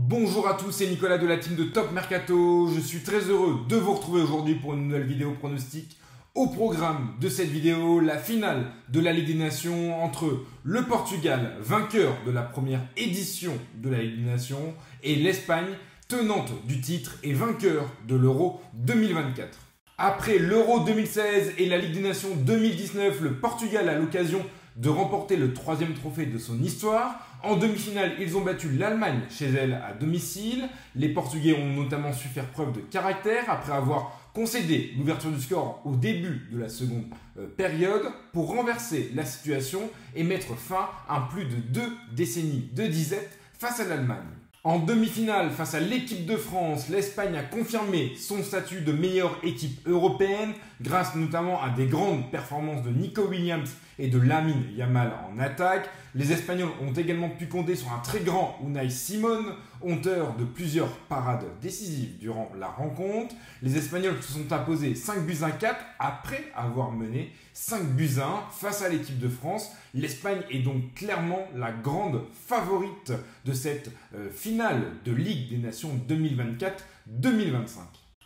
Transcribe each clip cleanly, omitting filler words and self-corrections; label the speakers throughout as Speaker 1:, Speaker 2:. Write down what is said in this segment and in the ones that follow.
Speaker 1: Bonjour à tous, c'est Nicolas de la team de Top Mercato. Je suis très heureux de vous retrouver aujourd'hui pour une nouvelle vidéo pronostic. Au programme de cette vidéo, la finale de la Ligue des Nations entre le Portugal, vainqueur de la première édition de la Ligue des Nations, et l'Espagne, tenante du titre et vainqueur de l'Euro 2024. Après l'Euro 2016 et la Ligue des Nations 2019, le Portugal a l'occasion de remporter le troisième trophée de son histoire. En demi-finale, ils ont battu l'Allemagne chez elle à domicile. Les Portugais ont notamment su faire preuve de caractère après avoir concédé l'ouverture du score au début de la seconde période pour renverser la situation et mettre fin à plus de 2 décennies de disette face à l'Allemagne. En demi-finale, face à l'équipe de France, l'Espagne a confirmé son statut de meilleure équipe européenne grâce notamment à des grandes performances de Nico Williams et de Lamine Yamal en attaque. Les Espagnols ont également pu compter sur un très grand Unai Simón, auteur de plusieurs parades décisives durant la rencontre. Les Espagnols se sont imposés 5-4 après avoir mené 5-1 face à l'équipe de France. L'Espagne est donc clairement la grande favorite de cette finale de Ligue des Nations 2024-2025.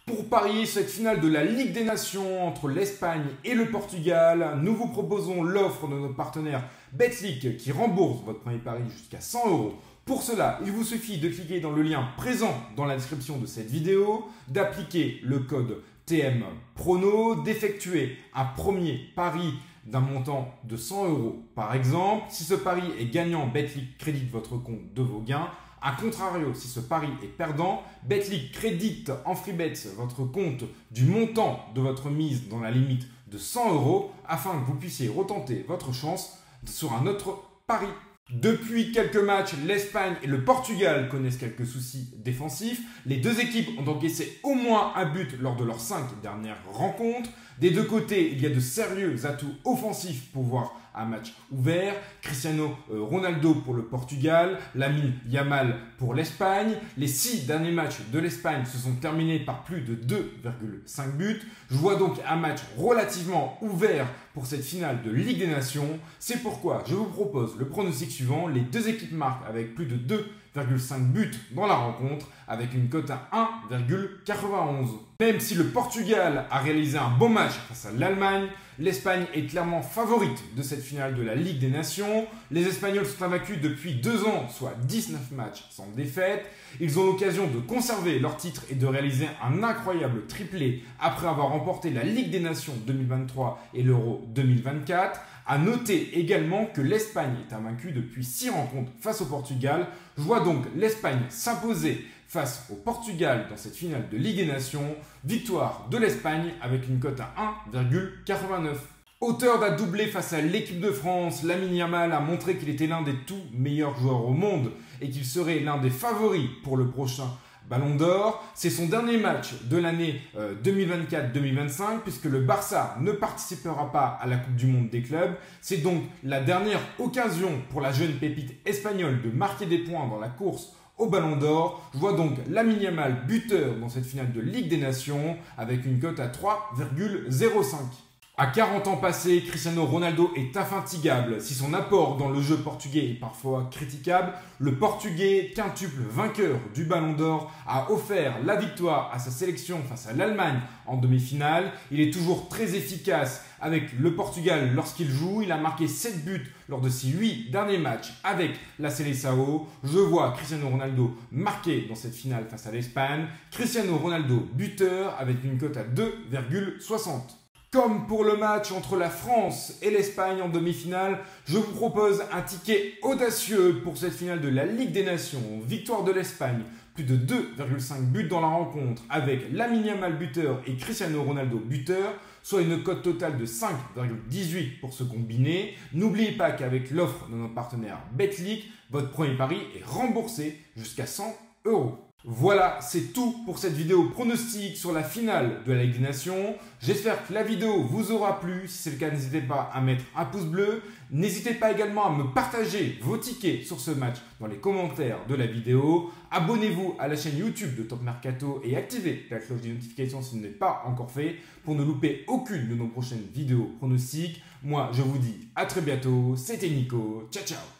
Speaker 1: Pour parier cette finale de la Ligue des Nations entre l'Espagne et le Portugal, nous vous proposons l'offre de notre partenaire Betclic qui rembourse votre premier pari jusqu'à 100 €. Pour cela, il vous suffit de cliquer dans le lien présent dans la description de cette vidéo, d'appliquer le code TMPRONO, d'effectuer un premier pari d'un montant de 100 € par exemple. Si ce pari est gagnant, Betclic crédite votre compte de vos gains. A contrario, si ce pari est perdant, Betclic crédite en free bets votre compte du montant de votre mise dans la limite de 100 € afin que vous puissiez retenter votre chance sur un autre pari. Depuis quelques matchs, l'Espagne et le Portugal connaissent quelques soucis défensifs. Les deux équipes ont encaissé au moins un but lors de leurs 5 dernières rencontres. Des deux côtés, il y a de sérieux atouts offensifs pour voir un match ouvert. Cristiano Ronaldo pour le Portugal, Lamine Yamal pour l'Espagne. Les 6 derniers matchs de l'Espagne se sont terminés par plus de 2,5 buts. Je vois donc un match relativement ouvert pour cette finale de Ligue des Nations. C'est pourquoi je vous propose le pronostic suivant. Les deux équipes marquent avec plus de 2,5 buts dans la rencontre avec une cote à 1,91. Même si le Portugal a réalisé un bon match face à l'Allemagne, l'Espagne est clairement favorite de cette finale de la Ligue des Nations. Les Espagnols sont invaincus depuis 2 ans, soit 19 matchs sans défaite. Ils ont l'occasion de conserver leur titre et de réaliser un incroyable triplé après avoir remporté la Ligue des Nations 2023 et l'Euro 2024. A noter également que l'Espagne est invaincue depuis 6 rencontres face au Portugal. Je vois donc l'Espagne s'imposer face au Portugal dans cette finale de Ligue des Nations. Victoire de l'Espagne avec une cote à 1,89. Auteur d'un doublé face à l'équipe de France, Lamine Yamal a montré qu'il était l'un des tout meilleurs joueurs au monde et qu'il serait l'un des favoris pour le prochain Ballon d'Or. C'est son dernier match de l'année 2024-2025 puisque le Barça ne participera pas à la Coupe du Monde des clubs. C'est donc la dernière occasion pour la jeune pépite espagnole de marquer des points dans la course au Ballon d'Or. Je vois donc Lamine Yamal buteur dans cette finale de Ligue des Nations avec une cote à 3,05. À 40 ans passés, Cristiano Ronaldo est infatigable. Si son apport dans le jeu portugais est parfois critiquable, le Portugais, quintuple vainqueur du Ballon d'Or, a offert la victoire à sa sélection face à l'Allemagne en demi-finale. Il est toujours très efficace avec le Portugal lorsqu'il joue. Il a marqué 7 buts lors de ses 8 derniers matchs avec la Seleção. Je vois Cristiano Ronaldo marqué dans cette finale face à l'Espagne. Cristiano Ronaldo buteur avec une cote à 2,60. Comme pour le match entre la France et l'Espagne en demi-finale, je vous propose un ticket audacieux pour cette finale de la Ligue des Nations. Victoire de l'Espagne, plus de 2,5 buts dans la rencontre avec Lamine Yamal buteur et Cristiano Ronaldo buteur, soit une cote totale de 5,18 pour ce combiné. N'oubliez pas qu'avec l'offre de notre partenaire Betclic, votre premier pari est remboursé jusqu'à 100 €. Voilà, c'est tout pour cette vidéo pronostic sur la finale de la Ligue des Nations. J'espère que la vidéo vous aura plu. Si c'est le cas, n'hésitez pas à mettre un pouce bleu. N'hésitez pas également à me partager vos tickets sur ce match dans les commentaires de la vidéo. Abonnez-vous à la chaîne YouTube de Top Mercato et activez la cloche des notifications si ce n'est pas encore fait pour ne louper aucune de nos prochaines vidéos pronostiques. Moi, je vous dis à très bientôt. C'était Nico. Ciao, ciao.